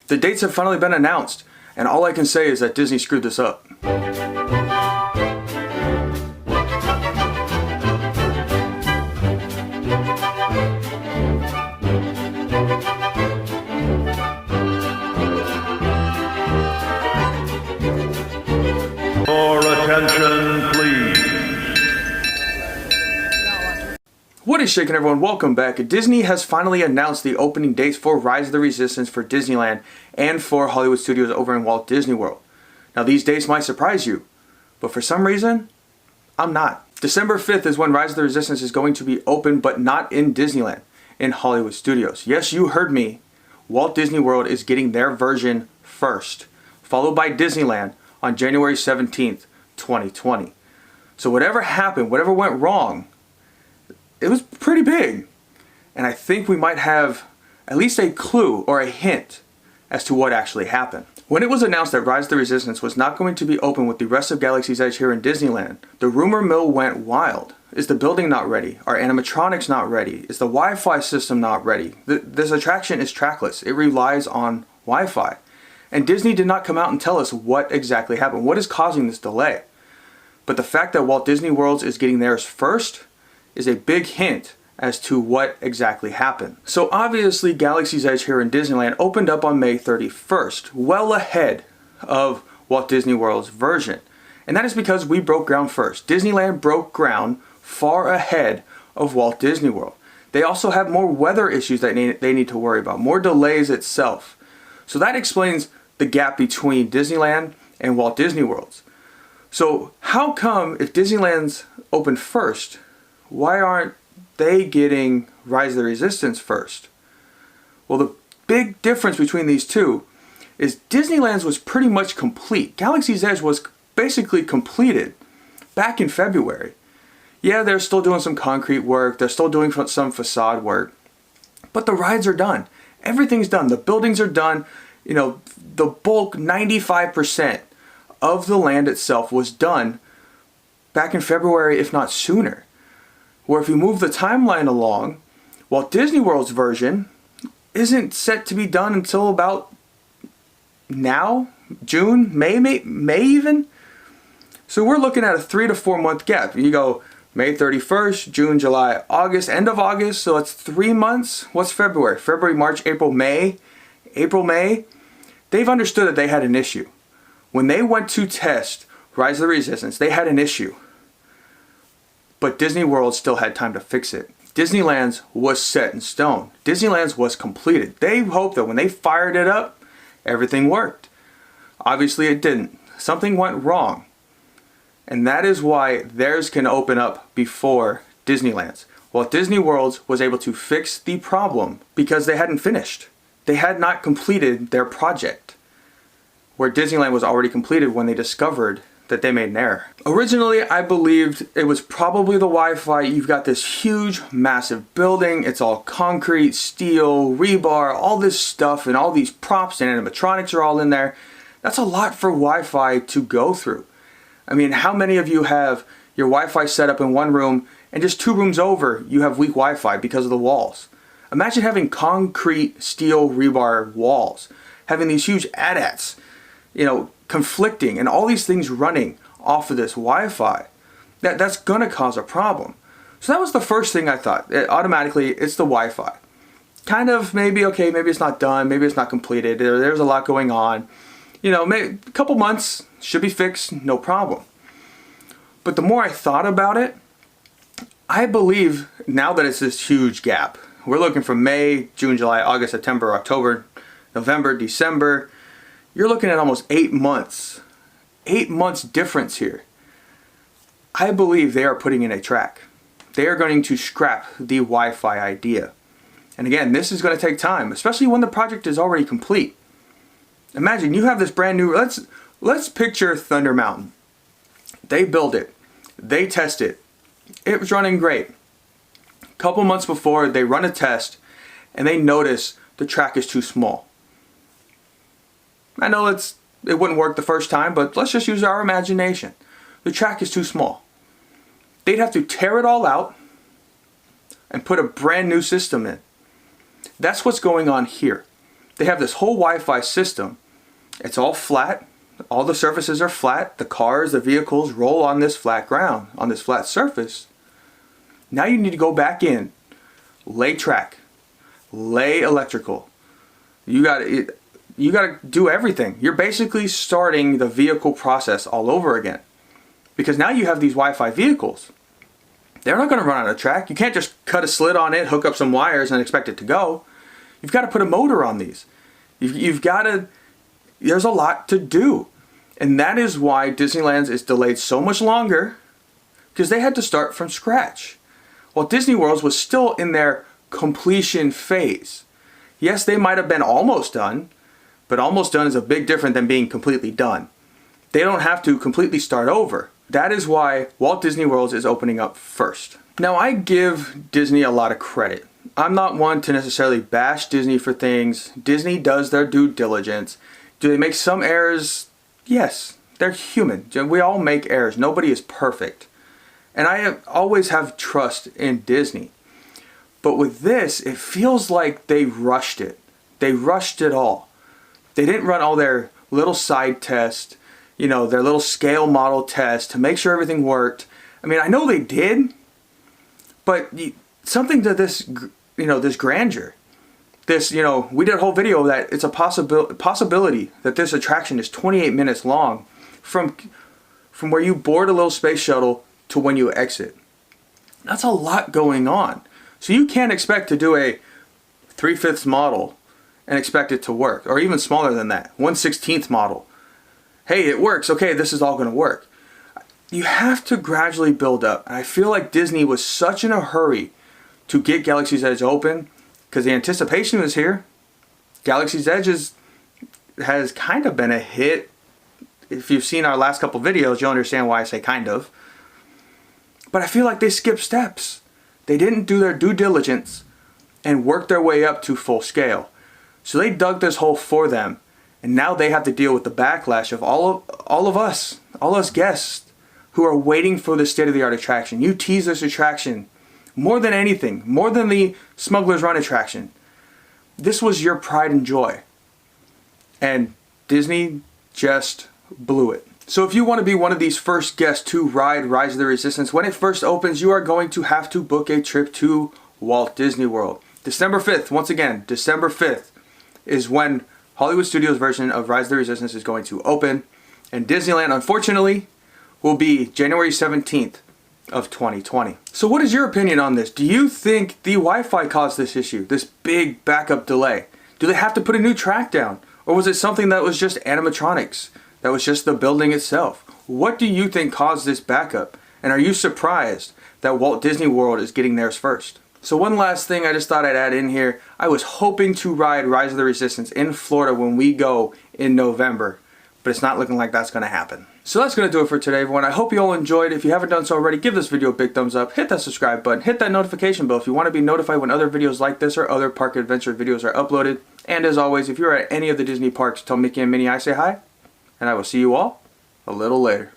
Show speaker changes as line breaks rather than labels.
The dates have finally been announced, and all I can say is that Disney screwed this up.
Your attention, please.
What is shaking, everyone? Welcome back. Disney has finally announced the opening dates for Rise of the Resistance for Disneyland and for Hollywood Studios over in Walt Disney World. Now, these dates might surprise you, but for some reason, I'm not. December 5th is when Rise of the Resistance is going to be open, but not in Disneyland, in Hollywood Studios. Yes, you heard me. Walt Disney World is getting their version first, followed by Disneyland on January 17th, 2020. So whatever happened, whatever went wrong, it was pretty big. And I think we might have at least a clue or a hint as to what actually happened. When it was announced that Rise of the Resistance was not going to be open with the rest of Galaxy's Edge here in Disneyland, the rumor mill went wild. Is the building not ready? Are animatronics not ready? Is the Wi-Fi system not ready? This attraction is trackless. It relies on Wi-Fi. And Disney did not come out and tell us what exactly happened. What is causing this delay? But the fact that Walt Disney World is getting theirs first is a big hint as to what exactly happened. So obviously Galaxy's Edge here in Disneyland opened up on May 31st, well ahead of Walt Disney World's version. And that is because we broke ground first. Disneyland broke ground far ahead of Walt Disney World. They also have more weather issues that they need to worry about, more delays itself. So that explains the gap between Disneyland and Walt Disney World's. So how come if Disneyland's open first, why aren't they getting Rise of the Resistance first? Well, the big difference between these two is Disneyland's was pretty much complete. Galaxy's Edge was basically completed back in February. Yeah, they're still doing some concrete work, they're still doing some facade work, but the rides are done. Everything's done. The buildings are done. You know, the bulk, 95% of the land itself was done back in February, if not sooner. Where if you move the timeline along, Walt Disney World's version isn't set to be done until about now, June, May even. So we're looking at a 3 to 4 month gap. You go May 31st, June, July, August, end of August, so it's 3 months. What's February? February, March, April, May. April, May. They've understood that they had an issue. When they went to test Rise of the Resistance, they had an issue. But Disney World still had time to fix it. Disneyland's was set in stone. Disneyland's was completed. They hoped that when they fired it up, everything worked. Obviously it didn't. Something went wrong. And that is why theirs can open up before Disneyland's. Walt Disney World's was able to fix the problem because they hadn't finished. They had not completed their project. Where Disneyland was already completed when they discovered that they made an error. Originally, I believed it was probably the Wi-Fi. You've got this huge, massive building. It's all concrete, steel, rebar, all this stuff, and all these props and animatronics are all in there. That's a lot for Wi-Fi to go through. I mean, how many of you have your Wi-Fi set up in one room and just 2 rooms over you have weak Wi-Fi because of the walls? Imagine having concrete, steel, rebar walls, having these huge AT-ATs, you know, conflicting, and all these things running off of this Wi-Fi. That's gonna cause a problem. So that was the first thing I thought. Automatically, it's the Wi-Fi. Kind of maybe, okay, maybe it's not done, maybe it's not completed, there's a lot going on. You know, maybe a couple months, should be fixed, no problem. But the more I thought about it, I believe now that it's this huge gap. We're looking from May, June, July, August, September, October, November, December. You're looking at almost 8 months. 8 months difference here. I believe they are putting in a track. They are going to scrap the Wi-Fi idea. And again, this is going to take time, especially when the project is already complete. Imagine you have this brand new, let's picture Thunder Mountain. They build it. They test it. It was running great. A couple months before, they run a test and they notice the track is too small. I know it wouldn't work the first time, but let's just use our imagination. The track is too small. They'd have to tear it all out and put a brand new system in. That's what's going on here. They have this whole Wi-Fi system. It's all flat. All the surfaces are flat. The cars, the vehicles roll on this flat ground, on this flat surface. Now you need to go back in, lay track, lay electrical. You got to do everything. You're basically starting the vehicle process all over again. Because now you have these Wi-Fi vehicles. They're not going to run on a track. You can't just cut a slit on it, hook up some wires, and expect it to go. You've got to put a motor on these. You've got to... There's a lot to do. And that is why Disneyland's is delayed so much longer, because they had to start from scratch. Walt Disney World was still in their completion phase. Yes, they might have been almost done, but almost done is a big difference than being completely done. They don't have to completely start over. That is why Walt Disney World is opening up first. Now, I give Disney a lot of credit. I'm not one to necessarily bash Disney for things. Disney does their due diligence. Do they make some errors? Yes, they're human. We all make errors. Nobody is perfect. And I always have trust in Disney. But with this, it feels like they rushed it. They rushed it all. They didn't run all their little side tests, their little scale model tests to make sure everything worked. I mean, I know they did, but something to this, this grandeur. This, we did a whole video that it's a possibility that this attraction is 28 minutes long from where you board a little space shuttle to when you exit. That's a lot going on. So you can't expect to do a 3/5 model and expect it to work, or even smaller than that, 1/16 model. Hey, it works. Okay, this is all going to work. You have to gradually build up. And I feel like Disney was such in a hurry to get Galaxy's Edge open, because the anticipation was here. Galaxy's Edge has kind of been a hit. If you've seen our last couple videos, you'll understand why I say kind of. But I feel like they skipped steps. They didn't do their due diligence and work their way up to full scale. So they dug this hole for them. And now they have to deal with the backlash of all of us guests who are waiting for the state-of-the-art attraction. You tease this attraction more than anything, more than the Smuggler's Run attraction. This was your pride and joy. And Disney just blew it. So if you want to be one of these first guests to ride Rise of the Resistance, when it first opens, you are going to have to book a trip to Walt Disney World. December 5th, once again, December 5th is when Hollywood Studios' version of Rise of the Resistance is going to open. And Disneyland, unfortunately, will be January 17th. Of 2020. So what is your opinion on this? Do you think the Wi-Fi caused this issue, this big backup delay? Do they have to put a new track down? Or was it something that was just animatronics? That was just the building itself? What do you think caused this backup? And are you surprised that Walt Disney World is getting theirs first? So one last thing I just thought I'd add in here. I was hoping to ride Rise of the Resistance in Florida when we go in November, but it's not looking like that's going to happen. So that's going to do it for today, everyone. I hope you all enjoyed. If you haven't done so already, give this video a big thumbs up. Hit that subscribe button. Hit that notification bell if you want to be notified when other videos like this or other park adventure videos are uploaded. And as always, if you're at any of the Disney parks, tell Mickey and Minnie I say hi. And I will see you all a little later.